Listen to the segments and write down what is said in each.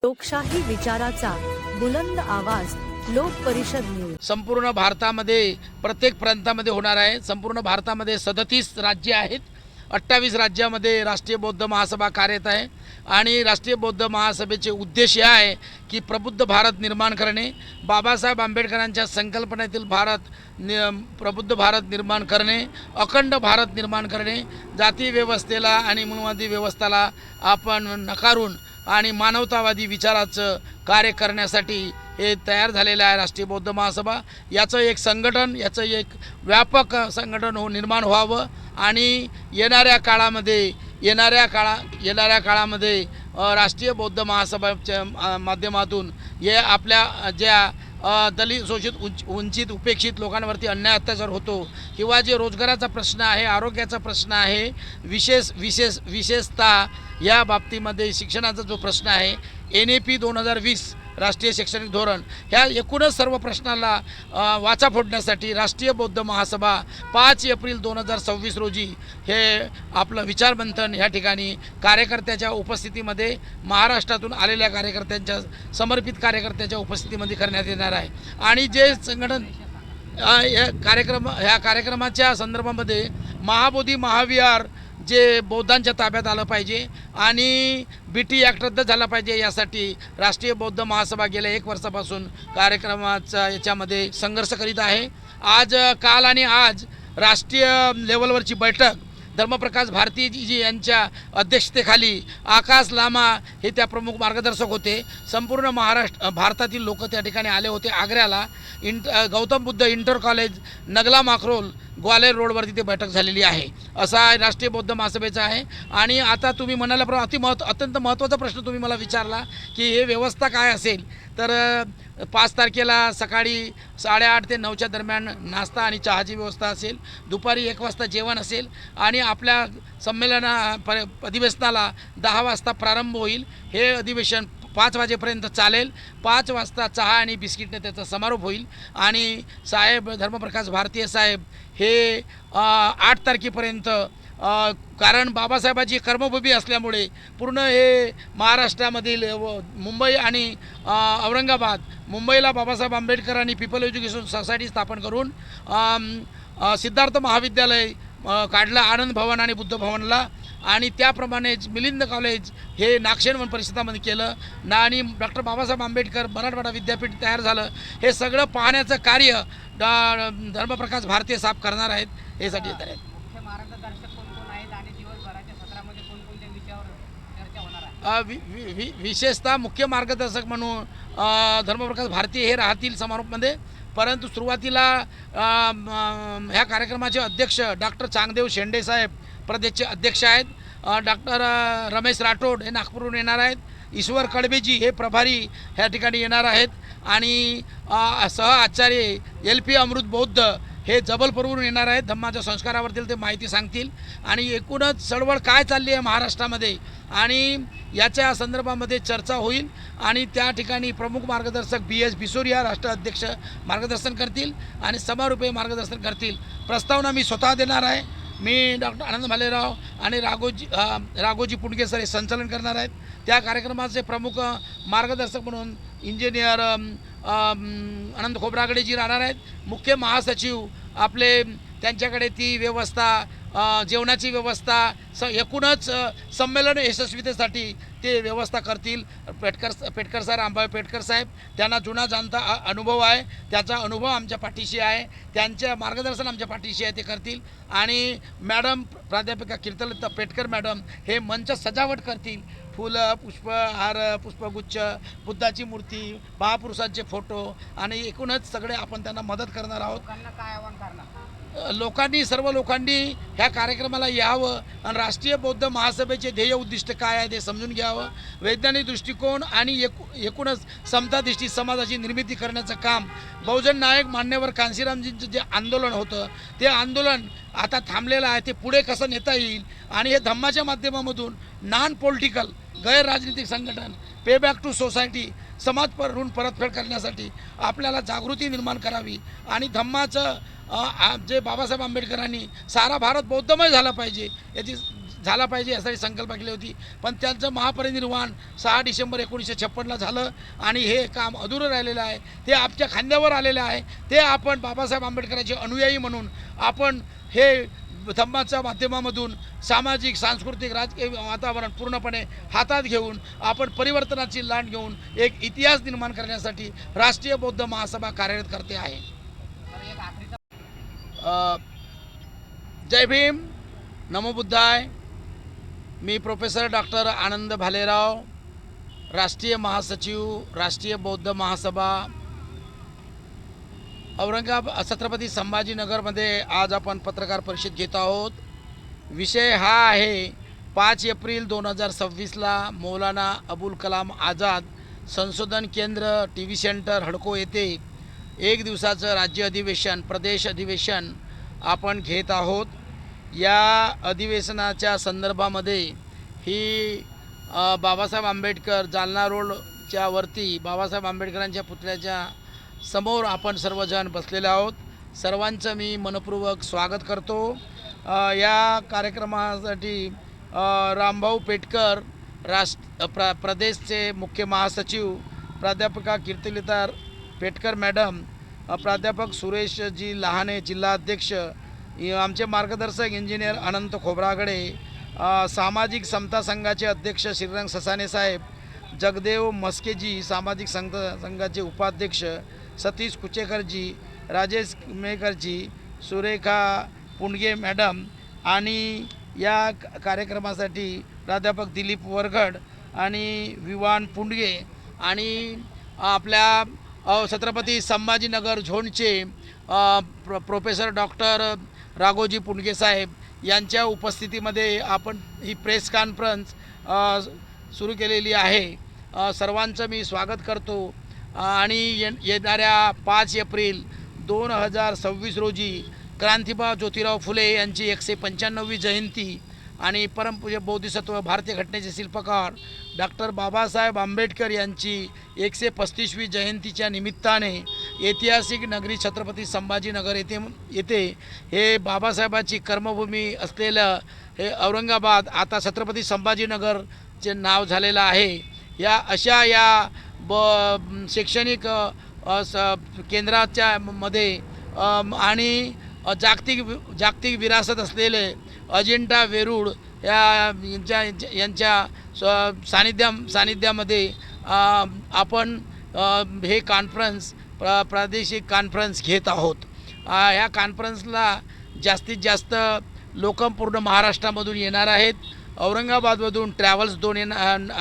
लोकशाही विचाराचा बुलंद आवाज लोक परिषद न्यूज। संपूर्ण भारतामध्ये प्रत्येक प्रांतामध्ये होणार आहे। संपूर्ण भारतामध्ये 37 राज्य आहेत। 28 राज्यामध्ये राष्ट्रीय बौद्ध महासभा कार्यरत आहे आणि राष्ट्रीय बौद्ध महासभेचे उद्देश हे आहे की प्रबुद्ध भारत निर्माण करणे, बाबासाहेब आंबेडकरांच्या संकल्पनेतील प्रबुद्ध भारत निर्माण करणे, अखंड भारत निर्माण करणे, जाती व्यवस्थेला आणि मूलवादी व्यवस्थेला आपण नकारून आणि मानवतावादी विचाराचं कार्य करण्यासाठी हे तयार झालेलं आहे राष्ट्रीय बौद्ध महासभा। याचं एक संघटन, याचं एक व्यापक संघटन निर्माण व्हावं आणि येणाऱ्या काळामध्ये राष्ट्रीय बौद्ध महासभाच्या माध्यमातून हे आपल्या ज्या दलित, शोषित, वंचित, उपेक्षित लोकांवरती अन्याय अत्याचार होतो किंवा जे रोजगाराचा प्रश्न आहे, आरोग्याचा प्रश्न आहे, विशेषतः या बाबतीमध्ये शिक्षणाचा जो प्रश्न आहे, NAP 2020 राष्ट्रीय शैक्षणिक धोरण, ह्या एकूणच सर्व प्रश्नाला वाचा फोडण्यासाठी राष्ट्रीय बौद्ध महासभा 5 एप्रिल 2026 रोजी हे आपलं विचारमंथन ह्या ठिकाणी कार्यकर्त्याच्या उपस्थितीमध्ये, महाराष्ट्रातून आलेल्या कार्यकर्त्यांच्या, समर्पित कार्यकर्त्याच्या उपस्थितीमध्ये करण्यात येणार आहे। आणि जे संघटन ह्या कार्यक्रमाच्या संदर्भामध्ये महाबोधी महाविहार जे बौद्धांच्या ताब्यात आलं पाहिजे आणि BT ॲक्ट रद्द झाला पाहिजे, यासाठी राष्ट्रीय बौद्ध महासभा गेल्या 1 वर्षापासून कार्यक्रमाचा याच्यामध्ये संघर्ष करीत आहे। काल आणि आज राष्ट्रीय लेवलवरची बैठक धर्मप्रकाश भारतीजी यांच्या अध्यक्षतेखाली आकाश लामा हे त्या प्रमुख मार्गदर्शक होते। संपूर्ण भारतातील लोक त्या ठिकाणी आले होते। आग्र्याला गौतम बुद्ध इंटर कॉलेज, नगला माखरोल, ग्वालेर रोडवरती ते बैठक झालेली आहे। असा राष्ट्रीय बौद्ध महासभेचा आहे। आणि आता तुम्ही म्हणाल्याप्रमाणे अत्यंत महत्त्वाचा प्रश्न तुम्ही मला विचारला की हे व्यवस्था काय असेल, तर 5 तारखेला सकाळी 8:30 ते 9च्या दरम्यान नाश्ता आणि चहाची व्यवस्था असेल, दुपारी 1 वाजता जेवण असेल आणि आपल्या अधिवेशनाला 10 वाजता प्रारंभ होईल। हे अधिवेशन 5 वाजेपर्यंत चालेल। 5 वाजता चहा आणि बिस्किटने त्याचा समारोप होईल आणि साहेब धर्मप्रकाश भारतीय साहेब हे 8 तारखेपर्यंत, कारण बाबासाहेबांची कर्मभूमी असल्यामुळे पूर्ण हे महाराष्ट्रामधील मुंबई आणि औरंगाबाद, मुंबईला बाबासाहेब आंबेडकरांनी पीपल एज्युकेशन सोसायटी स्थापन करून सिद्धार्थ महाविद्यालय काढलं आनंद भवन आणि बुद्ध भवनला, आणि त्याप्रमाणेच मिलिंद कॉलेज हे नागशेन परिसरामध्ये केलं आणि डॉक्टर बाबासाहेब आंबेडकर मराठवाडा विद्यापीठ तयार झालं। हे सगळं पाहण्याचं कार्य धर्मप्रकाश भारतीय साहेब करणार आहेत। हे साठी येत आहेत। मुख्य मार्गदर्शक कोण आहेत आणि दिवसभराच्या सत्रामध्ये कोणकोणत्या विषयावर चर्चा होणार आहे? विशेषतः मुख्य मार्गदर्शक म्हणून धर्मप्रकाश भारतीय हे राहतील समारोपमध्ये, परंतु सुरुवातीला ह्या कार्यक्रमाचे अध्यक्ष डॉक्टर चांगदेव शेंडे साहेब प्रदेशचे अध्यक्ष आहेत। डॉक्टर रमेश राठोड हे नागपूरहून येणार आहेत। ईश्वर कळबेजी हे प्रभारी ह्या ठिकाणी येणार आहेत आणि सहआचार्य LP अमृत बौद्ध हे जबलपूरवरून येणार आहेत। धम्माच्या संस्कारावरती ते माहिती सांगतील आणि एकूणच चळवळ काय चालली आहे महाराष्ट्रामध्ये आणि याच्या संदर्भामध्ये चर्चा होईल आणि त्या ठिकाणी प्रमुख मार्गदर्शक BS बिसोरिया राष्ट्राध्यक्ष मार्गदर्शन करतील आणि समारोपीय मार्गदर्शन करतील। प्रस्तावना मी स्वतः देणार आहे। मी डॉक्टर आनंद भालेराव आणि राघोजी पुंडगे सर हे संचालन करणार आहेत। त्या कार्यक्रमाचे प्रमुख मार्गदर्शक म्हणून इंजिनियर आनंद खोब्रागडेजी राहणार आहेत। मुख्य महासचिव आपले त्यांच्याकडे ती व्यवस्था, जेवणाची व्यवस्था, एकूणच संमेलन यशस्वीतेसाठी ते व्यवस्था करतील। पेटकर सर, अंबाबाई पेटकर साहेब, त्यांना जुना जाणता अनुभव आहे, त्याचा अनुभव आमच्या पाठीशी आहे, त्यांच्या मार्गदर्शन आमच्या पाठीशी आहे, ते करतील। आणि मॅडम प्राध्यापिका कीर्तनलता पेटकर मॅडम हे मंच सजावट करतील। फुलं, पुष्प, हार, पुष्पगुच्छ, बुद्धाची मूर्ती, महापुरुषांचे फोटो आणि एकूणच सगळे आपण त्यांना मदत करणार आहोत। लोकांना काय आवाहन करणार? सर्व लोकांनी ह्या कार्यक्रमाला यावं आणि राष्ट्रीय बौद्ध महासभेचे ध्येय उद्दिष्ट काय आहे ते समजून घ्यावं। वैज्ञानिक दृष्टिकोन आणि एकूणच समताधिष्ठित समाजाची निर्मिती करण्याचं काम बहुजन नायक मान्यवर कांशीरामजींचं जे आंदोलन होतं, ते आंदोलन आता थांबलेलं आहे, ते पुढे कसं नेता येईल आणि हे धम्माच्या माध्यमामधून नॉन पॉलिटिकल, गैर राजनीतिक संघटन, पे बॅक टू सोसायटी, समाजपरून परतफेड करण्यासाठी आपल्याला जागृती निर्माण करावी आणि धम्माचं जे बाबासाहेब आंबेडकरांनी सारा भारत बौद्धमय झाला पाहिजे याची झाला पाहिजे यासाठी संकल्प केली होती, पण त्यांचं महापरिनिर्वाण 6 डिसेंबर 1956ला झालं आणि हे काम अधुरं राहिलेलं आहे. ते आपल्या खांद्यावर आलेलं आहे. ते आपण बाबासाहेब आंबेडकरांचे अनुयायी म्हणून आपण हे धम्माच्या माध्यमामधून सामाजिक, सांस्कृतिक, राजकीय वातावरण पूर्णपणे हातात घेऊन आपण परिवर्तनाची लाट घेऊन एक इतिहास निर्माण करण्यासाठी राष्ट्रीय बौद्ध महासभा कार्यरत करते आहे. तर एक आखरीचा जय भीम, नमो बुद्धाय. मी प्रोफेसर डॉक्टर आनंद भालेराव, राष्ट्रीय महासचिव, राष्ट्रीय बौद्ध महासभा, औरंगाबाद छत्रपती संभाजीनगरमध्ये आज आपण पत्रकार परिषद घेत आहोत. विषय हा आहे 5 एप्रिल 2026ला मौलाना अबुल कलाम आझाद संशोधन केंद्र TV सेंटर हडको येथे एक दिवसाचं राज्य अधिवेशन, प्रदेश अधिवेशन आपण घेत आहोत. या अधिवेशनाच्या संदर्भामध्ये ही बाबासाहेब आंबेडकर जालना रोडच्या वरती बाबासाहेब आंबेडकरांच्या पुतळ्याच्या समोर आपण सर्वजण बसलेले आहोत. सर्वांचं मी मनपूर्वक स्वागत करतो. या कार्यक्रमासाठी रामभाऊ पेटकर प्रदेशचे मुख्य महासचिव, प्राध्यापिका कीर्तिलता पेटकर मॅडम, प्राध्यापक सुरेशजी लहाने जिल्हाध्यक्ष, आमचे मार्गदर्शक इंजिनियर अनंत खोब्रागडे, सामाजिक समता संघाचे अध्यक्ष श्रीरंग ससाने साहेब, जगदेव मस्केजी सामाजिक संघाचे उपाध्यक्ष, सतीश कुचेकरजी, राजेश मेकरजी, सुरेखा पुंडगे मॅडम आणि या कार्यक्रमासाठी प्राध्यापक दिलीप वरगड आणि विवान पुंडगे आणि आपल्या छत्रपती संभाजीनगर झोनचे प्रोफेसर डॉक्टर राघोजी पुंडगे साहेब यांच्या उपस्थितीमध्ये आपण ही प्रेस कॉन्फरन्स सुरू केलेली आहे. सर्वांचं मी स्वागत करतो आणि येणाऱ्या 5 एप्रिल 2026 रोजी क्रांतिबा ज्योतिराव फुले यांची 195वी जयंती आणि परमपूज्य बोधिसत्व भारतीय घटनेचे शिल्पकार डॉक्टर बाबासाहेब आंबेडकर यांची 135वी जयंतीच्या निमित्ताने ऐतिहासिक नगरी छत्रपती संभाजीनगर येथे हे बाबासाहेबांची कर्मभूमी असलेलं हे औरंगाबाद आता छत्रपती संभाजीनगरचे नाव झालेलं आहे. या शैक्षणिक केंद्राच्या मध्ये आणि जागतिक विरासत असलेले अजिंठा वेरूळ यांच्या सानिध्यामध्ये आपण हे कॉन्फरन्स प्रादेशिक कॉन्फरन्स घेत आहोत. ह्या कॉन्फरन्सला जास्तीत जास्त लोक पूर्ण महाराष्ट्रामधून येणार आहेत. औरंगाबादमधून ट्रॅव्हल्स 2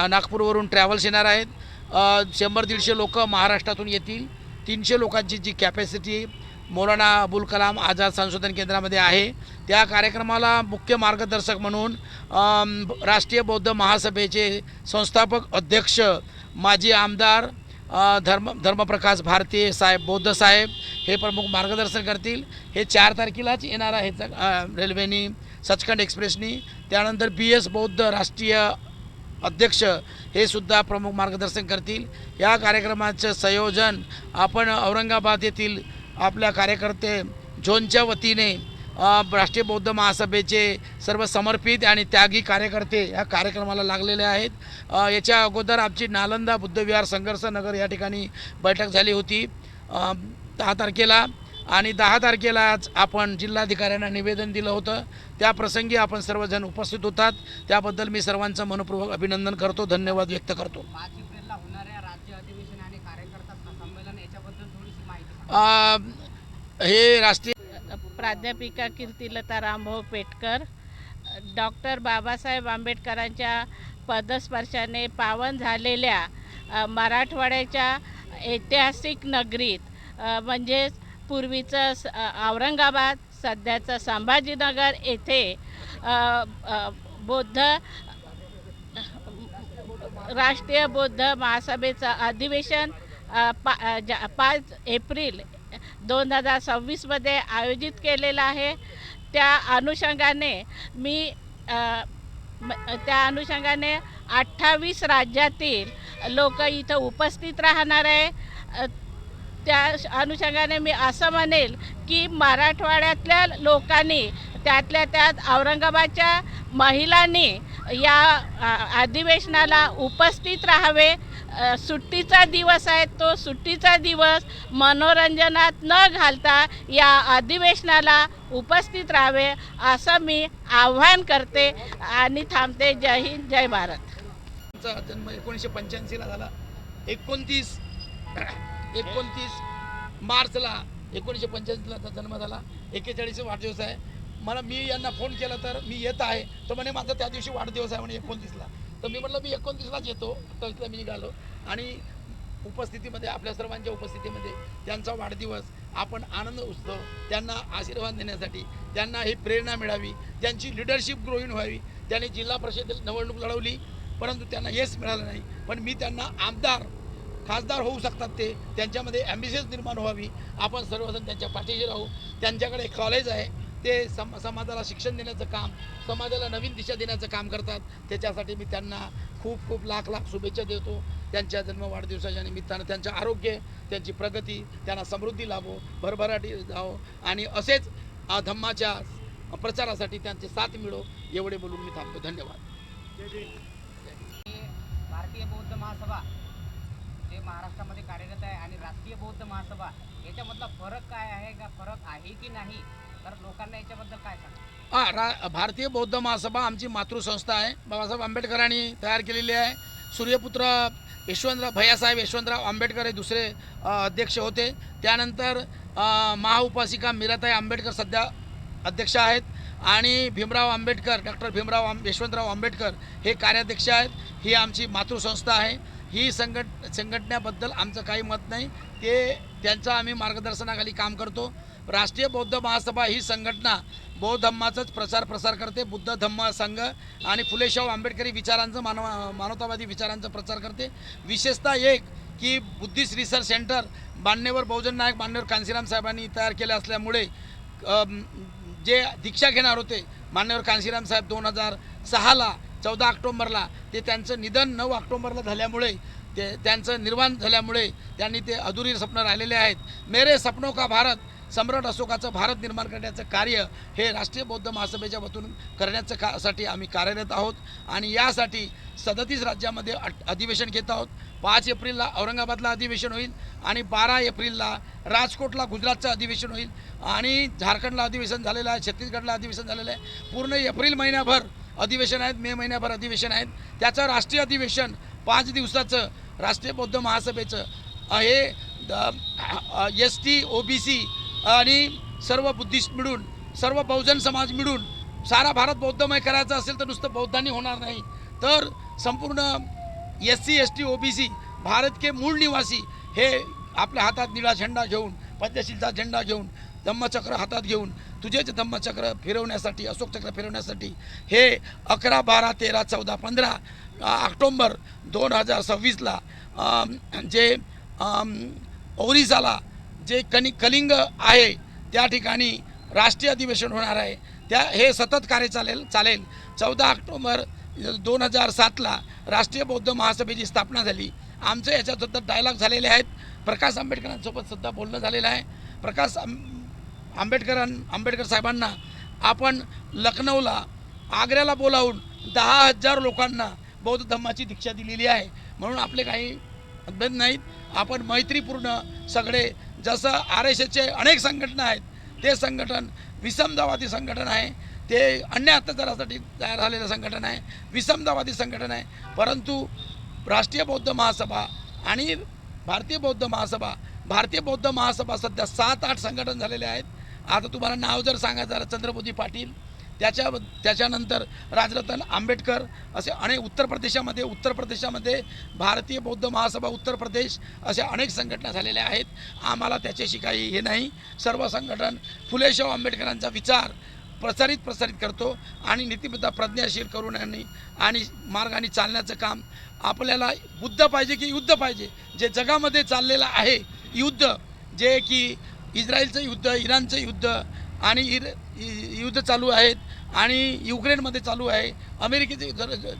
नागपूरवरून ट्रॅव्हल्स येणार आहेत. 100-150 लोक महाराष्ट्रातून येतील. 300 लोकांची जी कॅपॅसिटी मौलाना अबुल कलाम आझाद संशोधन केंद्रामध्ये आहे. त्या कार्यक्रमाला मुख्य मार्गदर्शक म्हणून राष्ट्रीय बौद्ध महासभेचे संस्थापक अध्यक्ष माजी आमदार धर्मप्रकाश भारती साहेब बौद्ध साहेब हे प्रमुख मार्गदर्शन करतील. हे 4 तारखेलाच येणार आहेत रेल्वेनी, सचखंड एक्सप्रेसनी. त्यानंतर BS बौद्ध राष्ट्रीय अध्यक्ष हे सुद्धा प्रमुख मार्गदर्शन करतील. या कार्यक्रमाचं संयोजन आपण औरंगाबाद येथील आपल्या कार्यकर्ते झोनच्या वतीने राष्ट्रीय बौद्ध महासभेचे सर्व समर्पित आणि त्यागी कार्यकर्ते या कार्यक्रमाला लागलेले आहेत. याच्या अगोदर आमची नालंदा बुद्धविहार संघर्ष नगर या ठिकाणी बैठक झाली होती 10 तारखेला आणि 10 तारखेलाच आपण जिल्हाधिकाऱ्यांना निवेदन दिलं होतं. त्या प्रसंगी आपण सर्वजण उपस्थित होतात. त्याबद्दल मी सर्वांचं मनपूर्वक अभिनंदन करतो, धन्यवाद व्यक्त करतो. 5 एप्रिलला होणाऱ्या राज्य अधिवेशन आणि कार्यकर्ता संमेलन याच्याबद्दल थोडीशी माहिती सांगा. हे राष्ट्रीय प्राध्यापिका कीर्तिलता रामभाऊ पेटकर, डॉक्टर बाबासाहेब आंबेडकरांच्या पदस्पर्शाने पावन झालेल्या मराठवाड्याच्या ऐतिहासिक नगरीत म्हणजेच पूर्वीचं औरंगाबाद, सध्याचं संभाजीनगर येथे राष्ट्रीय बौद्ध महासभेचं अधिवेशन 5 एप्रिल 2026मध्ये आयोजित केलेलं आहे. त्या अनुषंगाने 28 राज्यातील लोक इथं उपस्थित राहणार आहे. त्या अनुषंगाने मी असं म्हणेल की मराठवाड्यातल्या लोकांनी त्यातल्या त्यात औरंगाबादच्या महिलांनी या अधिवेशनाला उपस्थित राहावे. सुट्टीचा दिवस आहे, तो सुट्टीचा दिवस मनोरंजनात न घालता या अधिवेशनाला उपस्थित राहावे असं मी आव्हान करते आणि थांबते. जय हिंद, जय भारत. त्यांचा जन्म 1985ला झाला. 29 मार्चला 1985ला जन्म झाला. 41 वाढदिवस आहे. मी यांना फोन केला तर मी येत आहे, तर म्हणे माझा त्या दिवशी वाढदिवस आहे म्हणे 29ला. तर मी म्हटलं मी 29लाच येतो. 28ला मी निघालो आणि उपस्थितीमध्ये आपल्या सर्वांच्या उपस्थितीमध्ये त्यांचा वाढदिवस आपण आनंद उत्सव, त्यांना आशीर्वाद देण्यासाठी, त्यांना ही प्रेरणा मिळावी, त्यांची लिडरशिप ग्रोईंग व्हावी. त्यांनी जिल्हा परिषद निवडणूक लढवली परंतु त्यांना यश मिळालं नाही, पण मी त्यांना आमदार खासदार होऊ शकतात ते, त्यांच्यामध्ये ॲम्बिशन्स निर्माण व्हावी. आपण सर्वजण त्यांच्या पाठीशी राहू. त्यांच्याकडे कॉलेज आहे, ते समाजाला शिक्षण देण्याचं काम, समाजाला नवीन दिशा देण्याचं काम करतात. त्याच्यासाठी मी त्यांना खूप खूप लाख शुभेच्छा देतो. त्यांच्या जन्म वाढदिवसाच्या निमित्तानं त्यांचं आरोग्य, त्यांची प्रगती, त्यांना समृद्धी लाभो, भरभराटी जावो आणि असेच धम्माच्या प्रचारासाठी त्यांचे साथ मिळो. एवढे बोलून मी थांबतो. धन्यवाद. भारतीय बौद्ध महासभा जे महाराष्ट्रामध्ये कार्यरत आहे आणि राष्ट्रीय बौद्ध महासभा याच्यामधला फरक काय आहे, का फरक आहे की नाही, तर लोकांना याच्याबद्दल काय सांगा? भारतीय बौद्ध महासभा आमची मातृसंस्था आहे. बाबासाहेब आंबेडकरांनी तयार केलेली आहे. सूर्यपुत्र भैयासाहेब यशवंतराव आंबेडकर हे दुसरे अध्यक्ष होते. त्यानंतर महाउपासिका मीराताई आंबेडकर सध्या अध्यक्ष आहेत आणि भीमराव आंबेडकर, डॉक्टर यशवंतराव आंबेडकर हे कार्याध्यक्ष आहेत. ही आमची मातृसंस्था आहे. ही संघटनेबद्दल आमचं काही मत नाही, त्यांचं आम्ही मार्गदर्शनाखाली काम करतो. राष्ट्रीय बौद्ध महासभा ही संघटना बौद्ध धम्माचाच प्रसार करते. बुद्ध धम्म संघ आणि फुलेशाहू आंबेडकरी विचारांचं मानवतावादी विचारांचा प्रचार करते. विशेषतः एक की बुद्धिस्ट रिसर्च सेंटर मान्यवर बहुजन नायक मान्यवर कांशीराम साहेबांनी तयार केले असल्यामुळे जे दीक्षा घेणार होते मान्यवर कांशीराम साहेब 2006ला 14 ऑक्टोंबरला, ते त्यांचं निधन 9 ऑक्टोंबरला झाल्यामुळे, त्यांचं निर्वाण झाल्यामुळे त्यांनी ते अधुरी स्वप्न राहिलेले आहेत. मेरे सपनों का भारत, सम्राट अशोकाचं भारत निर्माण करण्याचं कार्य हे राष्ट्रीय बौद्ध महासभेच्या वतीतून करण्याचं साठी आम्ही कार्यरत आहोत आणि यासाठी 37 राज्यामध्ये अधिवेशन घेत आहोत. 5 एप्रिलला औरंगाबादला अधिवेशन होईल आणि 12 एप्रिलला राजकोटला गुजरातचं अधिवेशन होईल आणि झारखंडला अधिवेशन झालेलं आहे, छत्तीसगडला अधिवेशन झालेलं आहे. पूर्ण एप्रिल महिन्याभर अधिवेशन आहेत, मे महिन्याभर अधिवेशन आहेत. त्याचं राष्ट्रीय अधिवेशन 5 दिवसाचं राष्ट्रीय बौद्ध महासभेचं हे ST OBC आणि सर्व बुद्धिस्ट मिळून, सर्व बहुजन समाज मिळून सारा भारत बौद्धमय करायचा असेल तर नुसतं बौद्धांनी होणार नाही, तर संपूर्ण SC ST OBC भारत के मूळ निवासी हे आपल्या हातात निळा झेंडा घेऊन, पंचशीलचा झेंडा घेऊन, धम्मचक्र हातात घेऊन तुझेच धम्मचक्र फिरवण्यासाठी, अशोक चक्र फिरवण्यासाठी हे 11, 12, 13, 14, 15 ऑक्टोंबर 2026ला जे ओरिसाला जे कलिंग आहे त्या ठिकाणी राष्ट्रीय अधिवेशन होणार आहे. हे सतत कार्य चालेल. 14 ऑक्टोबर 2007ला राष्ट्रीय बौद्ध महासभेची स्थापना झाली. आमचं याच्यातसुद्धा डायलॉग झालेले आहेत. प्रकाश आंबेडकरांसोबत सुद्धा बोलणं झालेलं आहे. प्रकाश आंबेडकर साहेबांना आपण लखनौला, आग्र्याला बोलावून 10,000 लोकांना बौद्ध धम्माची दीक्षा दिलेली आहे. म्हणून आपले काही मतभेद नाहीत. आपण मैत्रीपूर्ण सगळे, जसं RSSचे अनेक संघटना आहेत, ते संघटन विसमतावादी संघटन आहे, ते अन्य अत्याचारासाठी तयार झालेलं संघटन आहे, विसमतावादी संघटन आहे. परंतु राष्ट्रीय बौद्ध महासभा आणि भारतीय बौद्ध महासभा सध्या 7-8 संघटन झालेले आहेत. आता तुम्हाला नाव जर सांगायचं झालं, चंद्रबोधी पाटील, त्याच्यानंतर राजरतन आंबेडकर, असे अनेक उत्तर प्रदेशामध्ये भारतीय बौद्ध महासभा उत्तर प्रदेश, अशा अनेक संघटना झालेल्या आहेत. आम्हाला त्याच्याशी काही हे नाही. सर्व संघटन फुलेशाहू आंबेडकरांचा विचार प्रसारित करतो आणि नीतिमत्ता प्रज्ञाशील करून आणि मार्गाने चालण्याचं काम. आपल्याला बुद्ध पाहिजे की युद्ध पाहिजे? जे जगामध्ये चाललेलं आहे युद्ध, जे की इस्रायलचं युद्ध, इराणचं युद्ध आणि युद्ध चालू आहेत आणि युक्रेनमध्ये चालू आहे, अमेरिकेचे,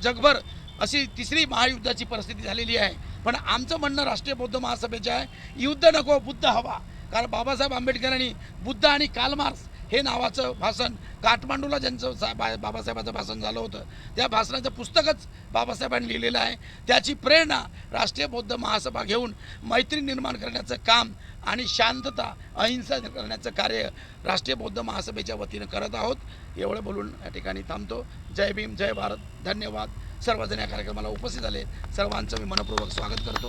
जगभर अशी तिसरी महायुद्धाची परिस्थिती झालेली आहे. पण आमचं म्हणणं राष्ट्रीय बौद्ध महासभेचं आहे, युद्ध नको, बुद्ध हवा. कारण बाबासाहेब आंबेडकरांनी बुद्ध आणि कार्ल मार्क्स हे नावाचं भाषण काठमांडूला ज्यांचं बाबासाहेबांचं भाषण झालं होतं त्या भाषणाचं पुस्तकच बाबासाहेबांनी लिहिलेलं आहे. त्याची प्रेरणा राष्ट्रीय बौद्ध महासभा घेऊन मैत्री निर्माण करण्याचं काम आणि शांतता अहिंसा करण्याचं कार्य राष्ट्रीय बौद्ध महासभेच्या वतीनं करत आहोत. एवढं बोलून या ठिकाणी थांबतो. जय भीम, जय भारत, धन्यवाद. सर्वजण या कार्यक्रमाला उपस्थित झाले, सर्वांचं मी मनपूर्वक स्वागत करतो.